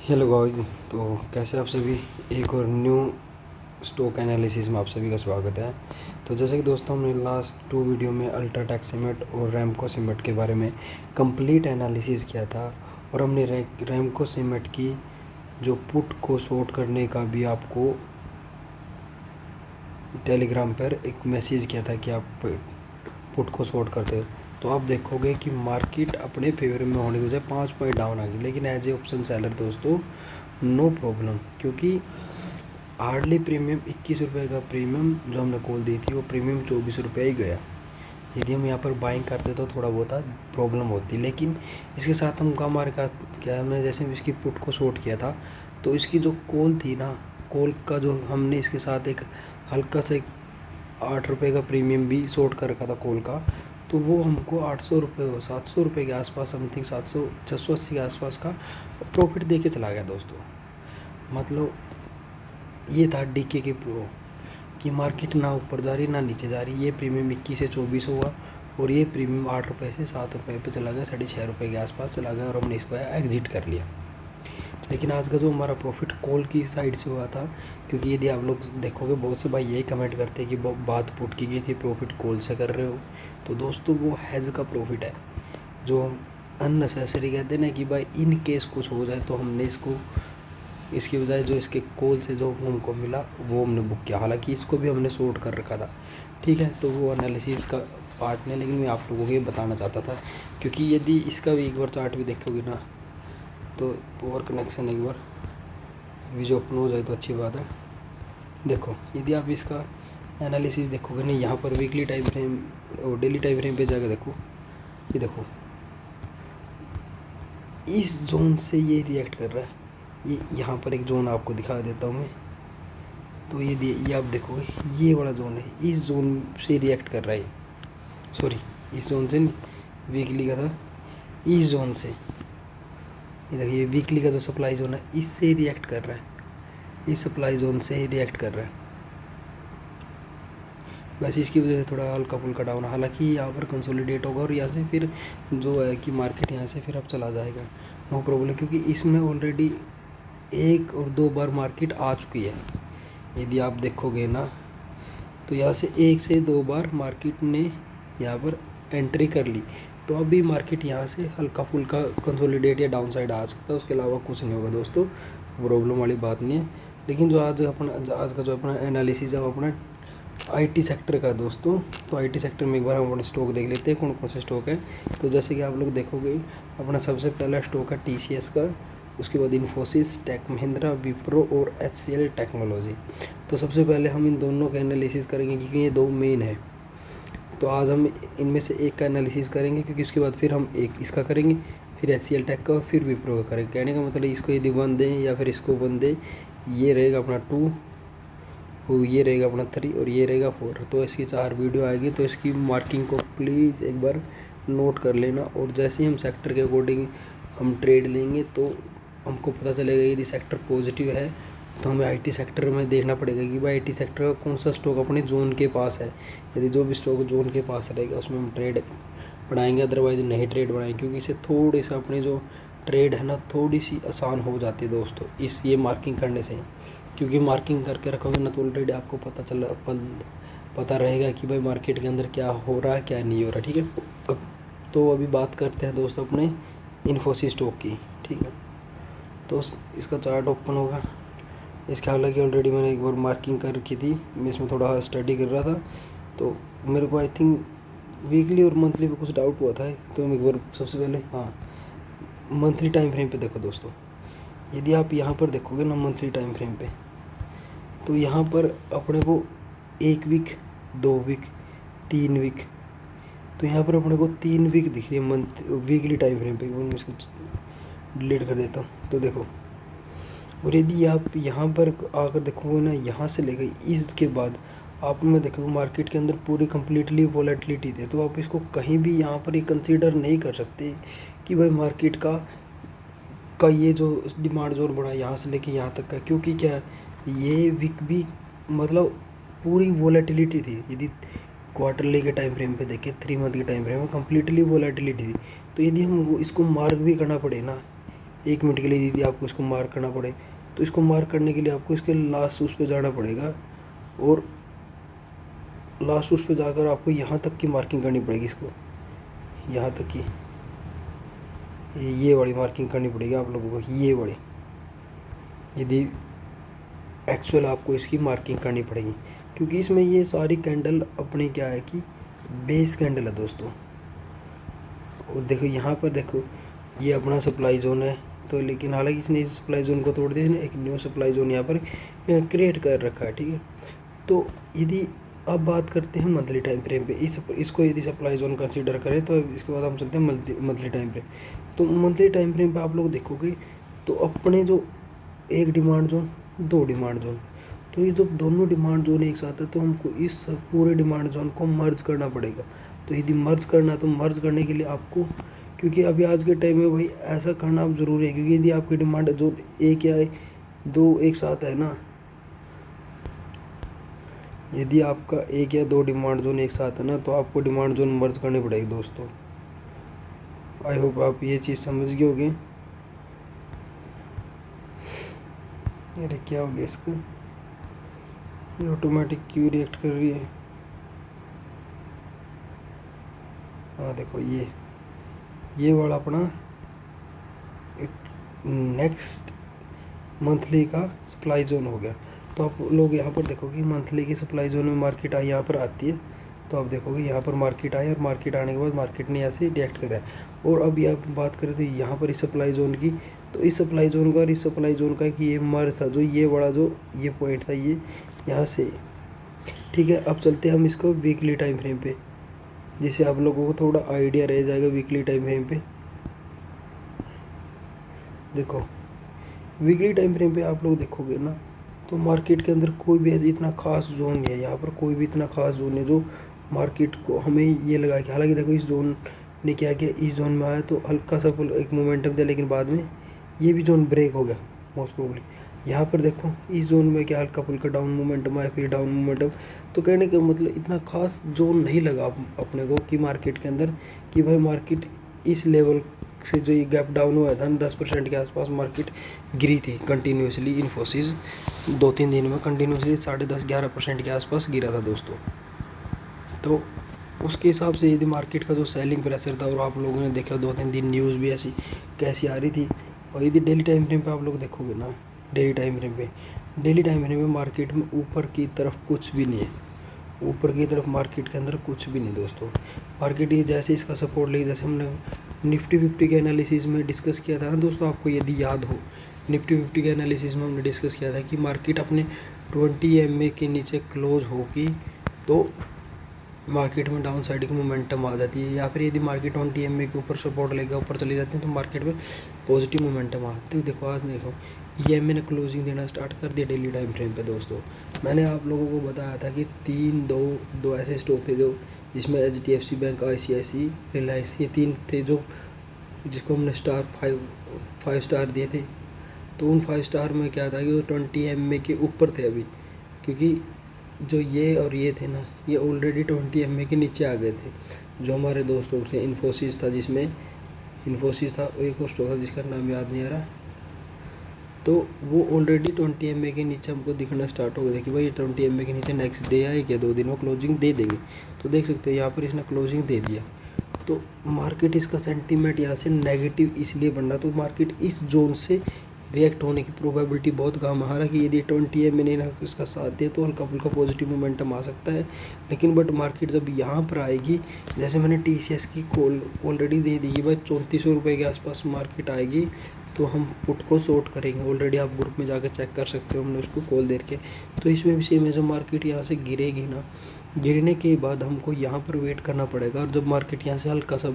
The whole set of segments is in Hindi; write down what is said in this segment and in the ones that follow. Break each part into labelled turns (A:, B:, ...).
A: Hello guys. तो कैसे आप सभी, एक और न्यू स्टॉक एनालिसिस में आप सभी का स्वागत है। तो जैसे कि दोस्तों, हमने लास्ट 2 वीडियो में अल्ट्राटेक सीमेंट और रैमको सीमेंट के बारे में कंप्लीट एनालिसिस किया था, और हमने रैमको सीमेंट की जो पुट को शॉर्ट करने का भी आपको टेलीग्राम पर एक मैसेज किया था कि आप पुट को शॉर्ट करते हो। तो आप देखोगे कि मार्केट अपने फेवर में होने की बजाय 5 पॉइंट डाउन आ गई, लेकिन एज ए ऑप्शन सेलर दोस्तों नो प्रॉब्लम, क्योंकि हार्डली प्रीमियम 21 रुपये का प्रीमियम जो हमने कॉल दी थी वो प्रीमियम 24 रुपये ही गया। यदि हम यहाँ पर बाइंग करते तो थोड़ा बहुत प्रॉब्लम होती, लेकिन इसके साथ हम का हमारे का क्या, हमने जैसे इसकी पुट को शॉर्ट किया था तो इसकी जो कॉल थी ना, कॉल का जो हमने इसके साथ एक हल्का सा 8 रुपये का प्रीमियम भी शॉर्ट कर रखा था कॉल का, तो वो हमको 800 रुपये 700 रुपये के आसपास, समथिंग 700 680 के आसपास का प्रॉफिट दे के चला गया दोस्तों। मतलब ये था डीके के प्रो कि मार्केट ना ऊपर जा रही ना नीचे जा रही। ये प्रीमियम 21 से 24 हुआ और ये प्रीमियम 8 रुपये से 7 रुपये पे चला गया, 6.5 रुपये के आसपास चला गया, और हमने इसको एग्जिट कर लिया। लेकिन आज का जो हमारा प्रॉफिट कॉल की साइड से हुआ था, क्योंकि यदि आप लोग देखोगे बहुत से भाई यही कमेंट करते हैं कि बात पुट की गई थी, प्रॉफिट कॉल से कर रहे हो, तो दोस्तों वो हैज़ का प्रॉफिट है जो अननेसेसरी कहते हैं ना कि भाई इन केस कुछ हो जाए तो हमने इसको, इसकी बजाय जो इसके कॉल से जो हमको मिला वो हमने बुक किया। हालांकि इसको भी हमने शॉर्ट कर रखा था, ठीक है, तो वो एनालिसिस का पार्ट नहीं, लेकिन मैं आप लोगों को ये बताना चाहता था, क्योंकि यदि इसका भी एक बार चार्ट भी देखोगे ना तो पावर कनेक्शन एक बार भी जो ओपन हो जाए तो अच्छी बात है। देखो यदि आप इसका एनालिसिस देखोगे नहीं, यहाँ पर वीकली टाइम फ्रेम और डेली टाइम फ्रेम पे जाकर देखो, ये देखो इस जोन से ये रिएक्ट कर रहा है। ये यहाँ पर एक जोन आपको दिखा देता हूँ मैं, तो ये आप देखोगे ये बड़ा जोन है, इस जोन से रिएक्ट कर रहा है। सॉरी, इस जोन से नहीं, वीकली का था, इस जोन से। ये देखिए वीकली का जो सप्लाई जोन है इससे रिएक्ट कर रहा है, इस सप्लाई जोन से ही रिएक्ट कर रहा है। बस इसकी वजह से थोड़ा हल्का फुल्का डाउन, हालांकि यहाँ पर कंसोलिडेट होगा और यहाँ से फिर जो है कि मार्केट यहाँ से फिर अब चला जाएगा, नो प्रॉब्लम, क्योंकि इसमें ऑलरेडी 1 और 2 बार मार्केट आ चुकी है। यदि आप देखोगे ना तो यहाँ से 1 से 2 बार मार्केट ने यहाँ पर एंट्री कर ली, तो अभी मार्केट यहाँ से हल्का फुल्का कंसोलिडेट या डाउन साइड आ सकता है, उसके अलावा कुछ नहीं होगा दोस्तों, प्रॉब्लम वाली बात नहीं है। लेकिन जो आज का जो अपना एनालिसिस है वो अपना आईटी सेक्टर का दोस्तों। तो आईटी सेक्टर में एक बार हम अपने स्टॉक देख लेते हैं कौन कौन से स्टॉक है। तो जैसे कि आप लोग देखोगे अपना सबसे पहला स्टॉक है टीसीएस का, उसके बाद इन्फोसिस, टेक महिंद्रा, विप्रो और एचसीएल टेक्नोलॉजी। तो सबसे पहले हम इन दोनों का एनालिसिस करेंगे क्योंकि ये 2 मेन है। तो आज हम इनमें से एक का एनालिसिस करेंगे, क्योंकि उसके बाद फिर हम एक इसका करेंगे, फिर एचसीएल टेक का और फिर विप्रो का करेंगे। कहने का मतलब इसको यदि 1 दें या फिर इसको 1 दें, ये रहेगा अपना 2, ये रहेगा अपना 3 और ये रहेगा 4। तो इसकी 4 वीडियो आएगी, तो इसकी मार्किंग को प्लीज़ एक बार नोट कर लेना। और जैसे ही हम सेक्टर के अकॉर्डिंग हम ट्रेड लेंगे तो हमको पता चलेगा यदि सेक्टर पॉजिटिव है तो हमें आईटी सेक्टर में देखना पड़ेगा कि भाई आईटी सेक्टर का कौन सा स्टॉक अपने जोन के पास है। यदि जो भी स्टॉक जोन के पास रहेगा उसमें हम ट्रेड बढ़ाएंगे, अदरवाइज नहीं ट्रेड बढ़ाएंगे, क्योंकि इससे थोड़ी सा अपनी जो ट्रेड है ना थोड़ी सी आसान हो जाती है दोस्तों इस ये मार्किंग करने से। क्योंकि मार्किंग करके रखोगे ना तो ऑलरेडी आपको पता रहेगा कि भाई मार्केट के अंदर क्या हो रहा है क्या नहीं हो रहा, ठीक है। तो अभी बात करते हैं दोस्तों अपने इन्फोसिस स्टॉक की, ठीक है। तो इसका चार्ट ओपन होगा, इसके हालांकि ऑलरेडी मैंने एक बार मार्किंग कर रखी थी, मैं इसमें थोड़ा स्टडी कर रहा था, तो मेरे को आई थिंक वीकली और मंथली पे कुछ डाउट हुआ था। तो मैं एक बार सबसे पहले मंथली टाइम फ्रेम पे देखो दोस्तों। यदि आप यहाँ पर देखोगे ना मंथली टाइम फ्रेम पे, तो यहाँ पर अपने को 1 वीक, 2 वीक, 3 वीक, तो यहाँ पर अपने को 3 वीक दिख रही है मंथ वीकली टाइम फ्रेम पे। मैं इसको डिलीट कर देता हूँ, तो देखो। और यदि आप यहाँ पर आकर देखोगे ना, यहाँ से लेकर इसके बाद आप में देखोगे मार्केट के अंदर पूरी कम्प्लीटली वॉलेटिलिटी थी, तो आप इसको कहीं भी यहाँ पर ये कंसीडर नहीं कर सकते कि भाई मार्केट का ये जो डिमांड जोन बढ़ा यहाँ से लेके यहाँ तक का, क्योंकि क्या ये वीक भी मतलब पूरी वॉलेटिलिटी थी। यदि क्वार्टरली के टाइम फ्रेम पे देखें, 3 मंथ के टाइम फ्रेम में कम्प्लीटली वॉलेटिलिटी थी। तो यदि हम इसको मार्क भी करना पड़े ना, 1 मिनट के लिए यदि आपको इसको मार्क करना पड़े तो इसको मार्क करने के लिए आपको इसके लास्ट उस पर जाना पड़ेगा, और लास्ट उस पर जाकर आपको यहाँ तक की मार्किंग करनी पड़ेगी। इसको यहाँ तक की ये वाली मार्किंग करनी पड़ेगी आप लोगों को, ये वाली यदि एक्चुअल आपको इसकी मार्किंग करनी पड़ेगी, क्योंकि इसमें ये सारी कैंडल अपनी क्या है कि बेस कैंडल है दोस्तों। और देखो यहाँ पर देखो ये अपना सप्लाई जोन है, तो लेकिन हालांकि इसने इस सप्लाई जोन को तोड़ दिया, इसने एक न्यू सप्लाई जोन यहाँ पर क्रिएट कर रखा है, ठीक है। तो यदि अब बात करते हैं मंथली टाइम फ्रेम पे, इसको यदि सप्लाई जोन कंसीडर करें तो इसके बाद हम चलते हैं मंथली टाइम फ्रेम। तो मंथली टाइम फ्रेम पे आप लोग देखोगे तो अपने जो एक डिमांड जोन, 2 डिमांड जोन, तो ये जब दोनों डिमांड जोन एक साथ है तो हमको इस पूरे डिमांड जोन को मर्ज करना पड़ेगा। तो यदि मर्ज करना, तो मर्ज करने के लिए आपको, क्योंकि अभी आज के टाइम में भाई ऐसा करना अब ज़रूरी है, क्योंकि यदि आपकी डिमांड जोन 1 या 2 एक साथ है ना, यदि आपका 1 या 2 डिमांड जोन एक साथ है ना, तो आपको डिमांड जोन मर्ज करनी पड़ेगी दोस्तों। आई होप आप ये चीज़ समझ गए होंगे। अरे क्या हो गया इसका, ये ऑटोमेटिक क्यों रिएक्ट कर रही है। हाँ देखो ये वाला अपना एक नेक्स्ट मंथली का सप्लाई जोन हो गया। तो आप लोग यहाँ पर देखोगे मंथली की सप्लाई जोन में मार्केट आई यहाँ पर आती है, तो आप देखोगे यहाँ पर मार्केट आई, और मार्केट आने के बाद मार्केट ने यहाँ से रिएक्ट करा है। और अब यहाँ बात करें तो यहाँ पर इस सप्लाई जोन की, तो इस सप्लाई जोन का और इस सप्लाई जोन का कि ये मर्ज था, जो ये बड़ा जो ये पॉइंट था ये यहाँ से, ठीक है। अब चलते हैं हम इसको वीकली टाइम फ्रेम पे, जिससे आप लोगों को थोड़ा आइडिया रह जाएगा वीकली टाइम फ्रेम पे। देखो वीकली टाइम फ्रेम पे आप लोग देखोगे ना, तो मार्केट के अंदर कोई भी इतना खास जोन नहीं है, यहाँ पर कोई भी इतना खास जोन है जो मार्केट को हमें ये लगा कि, हालांकि देखो इस जोन ने क्या किया, इस जोन में आया तो हल्का सा एक मोमेंटम था, लेकिन बाद में ये भी जोन ब्रेक हो गया मोस्ट प्रोबेबली। यहाँ पर देखो इस जोन में क्या हल्का फुल्का डाउन मोमेंटम आया, फिर डाउन मोमेंटम। तो कहने का मतलब इतना खास जोन नहीं लगा अपने को कि मार्केट के अंदर कि भाई मार्केट इस लेवल से जो ये गैप डाउन हुआ था 10% के आसपास मार्केट गिरी थी कंटिन्यूसली। इन्फोसिस 2-3 दिन में कंटिन्यूसली 10.5-11% के आसपास गिरा था दोस्तों। तो उसके हिसाब से यदि मार्केट का जो सेलिंग प्रेशर था, और आप लोगों ने देखा 2-3 दिन न्यूज़ भी ऐसी कैसी आ रही थी। और यदि डेली टाइम फ्रेम पे आप लोग देखोगे ना, डेली टाइम फ्रेम पे मार्केट में ऊपर की तरफ कुछ भी नहीं है, ऊपर की तरफ मार्केट के अंदर कुछ भी नहीं दोस्तों। मार्केट ये जैसे इसका सपोर्ट लेगी, जैसे हमने निफ्टी 50 के एनालिसिस में डिस्कस किया था ना दोस्तों, आपको यदि याद हो, निफ्टी 50 के एनालिसिस में हमने डिस्कस किया था कि मार्केट अपने 20 MA के नीचे क्लोज होगी तो मार्केट में डाउन साइड की मोमेंटम आ जाती है, या फिर यदि मार्केट 20 MA के ऊपर सपोर्ट लेगा ऊपर चली जाती है तो मार्केट में पॉजिटिव मोमेंटम आती है। देखो आज देखो ये मैंने क्लोजिंग देना स्टार्ट कर दिया डेली टाइम फ्रेम पे दोस्तों। मैंने आप लोगों को बताया था कि 3-2 ऐसे स्टॉक थे जो जिसमें HDFC बैंक, ICICI, रिलायंस, ये 3 थे जो जिसको हमने स्टार 5 स्टार दिए थे। तो उन 5 स्टार में क्या था कि वो 20 MA के ऊपर थे अभी, क्योंकि जो ये और ये थे ना, ये ऑलरेडी 20 MA के नीचे आ गए थे। जो हमारे 2 स्टॉक थे, इन्फोसिस था, जिसमें इन्फोसिस था, एक और स्टॉक था जिसका नाम याद नहीं आ रहा, तो वो ऑलरेडी 20 MA के नीचे हमको दिखना स्टार्ट हो गया कि भाई 20 MA के नीचे नेक्स्ट डे आए क्या 2 दिन में क्लोजिंग दे देंगे। तो देख सकते हो यहाँ पर इसने क्लोजिंग दे दिया, तो मार्केट इसका सेंटीमेंट यहाँ से नेगेटिव इसलिए बन रहा, तो मार्केट इस जोन से रिएक्ट होने की प्रोबेबिलिटी बहुत कम है। हालांकि यदि 20 MA ने इसका साथ दे तो हल्का फुल्का पॉजिटिव मोमेंटम आ सकता है, लेकिन बट मार्केट जब यहाँ पर आएगी, जैसे मैंने TCS की कॉल ऑलरेडी दे दी कि भाई 3400 रुपये के आसपास मार्केट आएगी तो हम पुट को शॉर्ट करेंगे। ऑलरेडी आप ग्रुप में जाकर चेक कर सकते हो, हमने उसको कॉल दे के। तो इसमें भी सेम है, जब मार्केट यहाँ से गिरेगी ना, गिरने के बाद हमको यहाँ पर वेट करना पड़ेगा, और जब मार्केट यहाँ से हल्का सा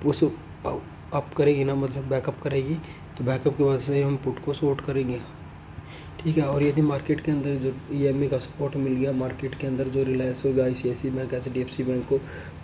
A: पुश अप करेगी ना, मतलब बैकअप करेगी, तो बैकअप के बाद से हम पुट को शॉर्ट करेंगे, ठीक है। और यदि मार्केट के अंदर जो EMA का सपोर्ट मिल गया, मार्केट के अंदर जो रिलायंस होगा, ICICI बैंक, HDFC बैंक को,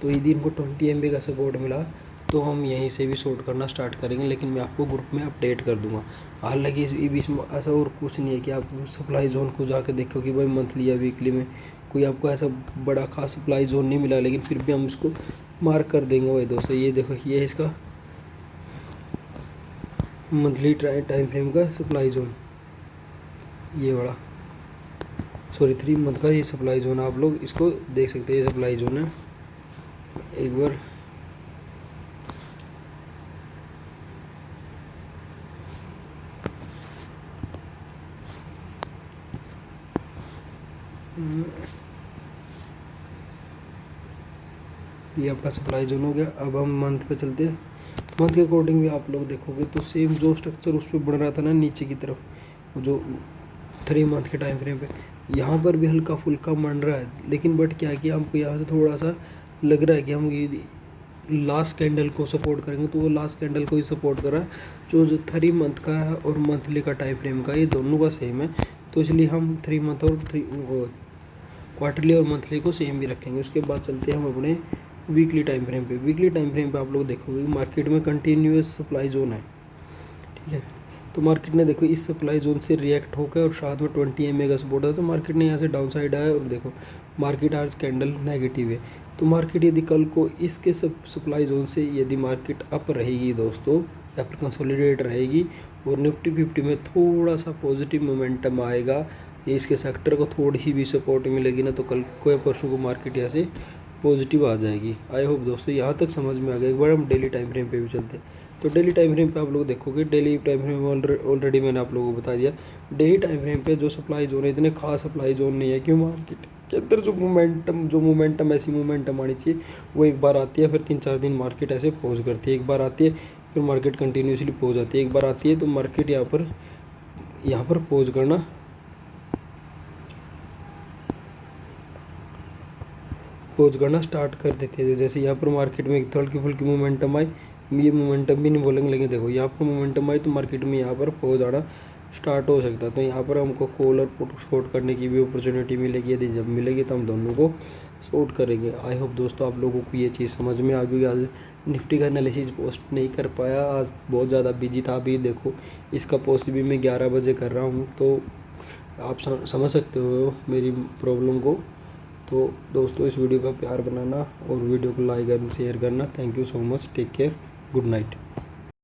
A: तो यदि इनको 20 MA का सपोर्ट मिला तो हम यहीं से भी शॉर्ट करना स्टार्ट करेंगे, लेकिन मैं आपको ग्रुप में अपडेट कर दूंगा। हालांकि इसमें ऐसा और कुछ नहीं है कि आप सप्लाई जोन को जाकर देखो कि भाई मंथली या वीकली में कोई आपको ऐसा बड़ा खास सप्लाई जोन नहीं मिला, लेकिन फिर भी हम इसको मार्क कर देंगे भाई दोस्तों। ये देखो ये इसका मंथली टाइम फ्रेम का सप्लाई जोन, ये वाला, सॉरी 3 मंथ का ये सप्लाई जोन, आप लोग इसको देख सकते हैं, ये सप्लाई जोन है। एक बार ये अपना सप्लाई जोन हो गया। अब हम मंथ पे चलते हैं। मंथ के अकॉर्डिंग भी आप लोग देखोगे तो सेम जो स्ट्रक्चर उस पर बन रहा था ना नीचे की तरफ, जो 3 मंथ के टाइम फ्रेम पे, यहाँ पर भी हल्का फुल्का बन रहा है। लेकिन बट क्या है कि हमको यहाँ से थोड़ा सा लग रहा है कि हम ये लास्ट कैंडल को सपोर्ट करेंगे, तो वो लास्ट कैंडल को ही सपोर्ट कर रहा है, जो 3 मंथ का है और मंथली का टाइम फ्रेम का, ये दोनों का सेम है। तो इसलिए हम 3 मंथ और क्वार्टरली और मंथली को सेम भी रखेंगे। उसके बाद चलते हैं हम अपने वीकली टाइम फ्रेम पे। वीकली टाइम फ्रेम पे आप लोग देखोगे मार्केट में कंटिन्यूस सप्लाई जोन है, ठीक है। तो मार्केट ने देखो इस सप्लाई जोन से रिएक्ट होकर और साथ में 20 EMA का सपोर्ट है, तो मार्केट ने यहाँ से डाउन साइड आया और देखो मार्केट आज कैंडल नेगेटिव है। तो मार्केट यदि कल को इसके सप्लाई जोन से यदि मार्केट अप रहेगी दोस्तों, या फिर कंसोलिडेट रहेगी और निफ्टी 50 में थोड़ा सा पॉजिटिव मोमेंटम आएगा, ये इसके सेक्टर को थोड़ी ही भी सपोर्ट मिलेगी ना, तो कल को या परसों को मार्केट यहाँ से पॉजिटिव आ जाएगी। आई होप दोस्तों यहाँ तक समझ में आ गया। एक बार हम डेली टाइम फ्रेम पे भी चलते हैं। तो डेली टाइम फ्रेम पे आप लोग देखोगे, डेली टाइम फ्रेम ऑलरेडी मैंने आप लोगों को बता दिया। डेली टाइम फ्रेम पे जो सप्लाई जोन है, इतने खास सप्लाई जोन नहीं है, क्यों मार्केट के अंदर जो मोमेंटम ऐसी मोमेंटम आनी चाहिए वो एक बार आती है, फिर 3-4 दिन मार्केट ऐसे पॉज करती है, एक बार आती है फिर मार्केट कंटिन्यूसली पॉज आती है, एक बार आती है तो मार्केट यहाँ पर पॉज करना स्टार्ट कर देते हैं। जैसे यहाँ पर मार्केट में एक हल्की फुल्की मोमेंटम आई, ये मोमेंटम भी नहीं बोलेंगे, लेकिन देखो यहाँ पर मोमेंटम आई तो मार्केट में यहाँ पर पॉज आना स्टार्ट हो सकता है। तो यहाँ पर हमको कॉल और पुट शॉर्ट करने की भी अपॉर्चुनिटी मिलेगी, यदि जब मिलेगी तो हम दोनों को शॉर्ट करेंगे। आई होप दोस्तों आप लोगों को ये चीज़ समझ में आ गई। आज निफ्टी का एनालिसिस पोस्ट नहीं कर पाया, आज बहुत ज़्यादा बिजी था। अभी देखो इसका पोस्ट भी मैं 11 बजे कर रहा हूँ, तो आप समझ सकते हो मेरी प्रॉब्लम को। तो दोस्तों इस वीडियो का प्यार बनाना और वीडियो को लाइक एंड शेयर करना। Thank you so much, take care, good night.